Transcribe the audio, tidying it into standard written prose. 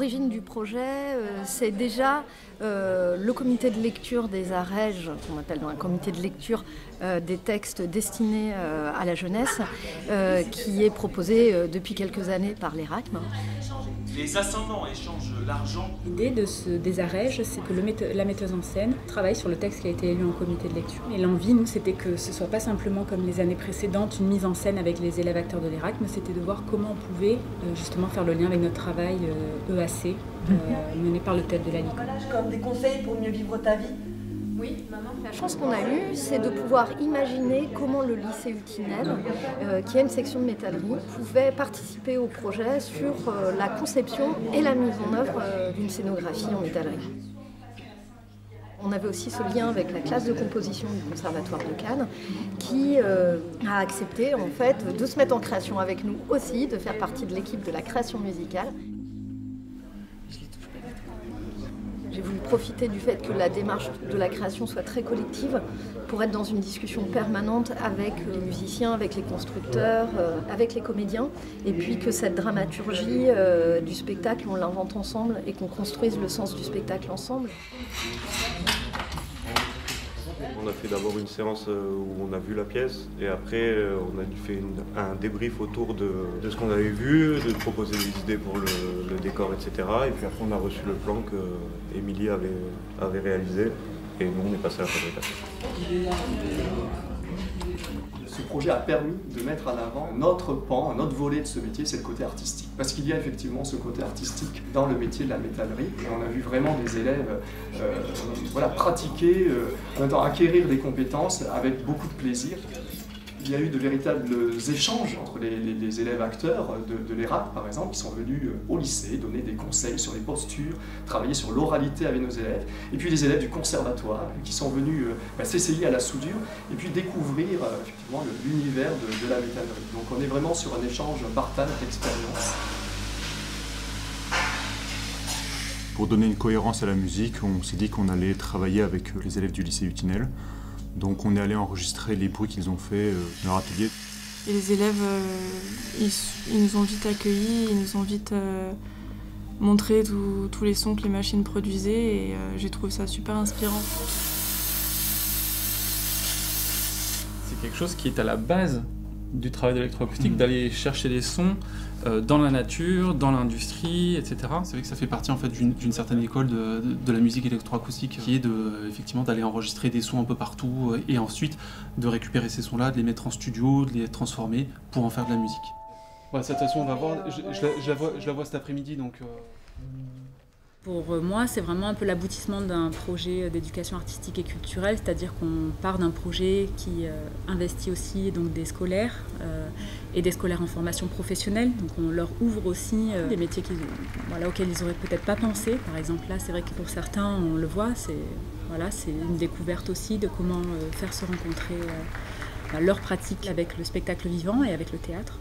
l'origine du projet, c'est déjà le comité de lecture des AREJ, qu'on appelle dans un comité de lecture des textes destinés à la jeunesse, qui est proposé depuis quelques années par l'ERACM. Les ascendants échangent l'argent. L'idée des AREJ, c'est que la metteuse en scène travaille sur le texte qui a été élu en comité de lecture. Et l'envie, nous, c'était que ce ne soit pas simplement comme les années précédentes, une mise en scène avec les élèves acteurs de l'ERACM, mais c'était de voir comment on pouvait justement faire le lien avec notre travail EAC, mené par le TED de la Ligue. Comme des conseils pour mieux vivre ta vie. Oui, maman. La chance qu'on a eue, c'est de pouvoir imaginer comment le lycée Hutinel, qui a une section de métallerie, pouvait participer au projet sur la conception et la mise en œuvre d'une scénographie en métallerie. On avait aussi ce lien avec la classe de composition du Conservatoire de Cannes qui a accepté en fait de se mettre en création avec nous aussi, de faire partie de l'équipe de la création musicale. J'ai voulu profiter du fait que la démarche de la création soit très collective pour être dans une discussion permanente avec les musiciens, avec les constructeurs, avec les comédiens, et puis que cette dramaturgie du spectacle, on l'invente ensemble et qu'on construise le sens du spectacle ensemble. On a fait d'abord une séance où on a vu la pièce et après on a fait un débrief autour de ce qu'on avait vu, de proposer des idées pour le décor, etc. Et puis après on a reçu le plan que Émilie avait réalisé et nous on est passé à la fabrication. Ce projet a permis de mettre en avant notre pan, notre volet de ce métier, c'est le côté artistique. Parce qu'il y a effectivement ce côté artistique dans le métier de la métallerie. Et on a vu vraiment des élèves pratiquer, en même temps acquérir des compétences avec beaucoup de plaisir. Il y a eu de véritables échanges entre les élèves acteurs de l'ERAC, par exemple, qui sont venus au lycée donner des conseils sur les postures, travailler sur l'oralité avec nos élèves, et puis les élèves du conservatoire qui sont venus s'essayer à la soudure et puis découvrir effectivement l'univers de la métallerie. Donc on est vraiment sur un échange, un partage d'expériences. Pour donner une cohérence à la musique, on s'est dit qu'on allait travailler avec les élèves du lycée Hutinel. Donc on est allé enregistrer les bruits qu'ils ont fait dans leur atelier. Et les élèves, ils nous ont vite accueillis, ils nous ont vite montré tous les sons que les machines produisaient et j'ai trouvé ça super inspirant. C'est quelque chose qui est à la base du travail d'électroacoustique, d'aller chercher les sons dans la nature, dans l'industrie, etc. C'est vrai que ça fait partie en fait d'une certaine école de la musique électroacoustique qui est effectivement d'aller enregistrer des sons un peu partout et ensuite de récupérer ces sons-là, de les mettre en studio, de les transformer pour en faire de la musique. Ouais, cette façon, on va voir. Je la vois cet après-midi, donc. Pour moi, c'est vraiment un peu l'aboutissement d'un projet d'éducation artistique et culturelle, c'est-à-dire qu'on part d'un projet qui investit aussi donc, des scolaires et des scolaires en formation professionnelle. Donc on leur ouvre aussi des métiers auxquels ils n'auraient peut-être pas pensé. Par exemple, là, c'est vrai que pour certains, on le voit, c'est une découverte aussi de comment faire se rencontrer leur pratique avec le spectacle vivant et avec le théâtre.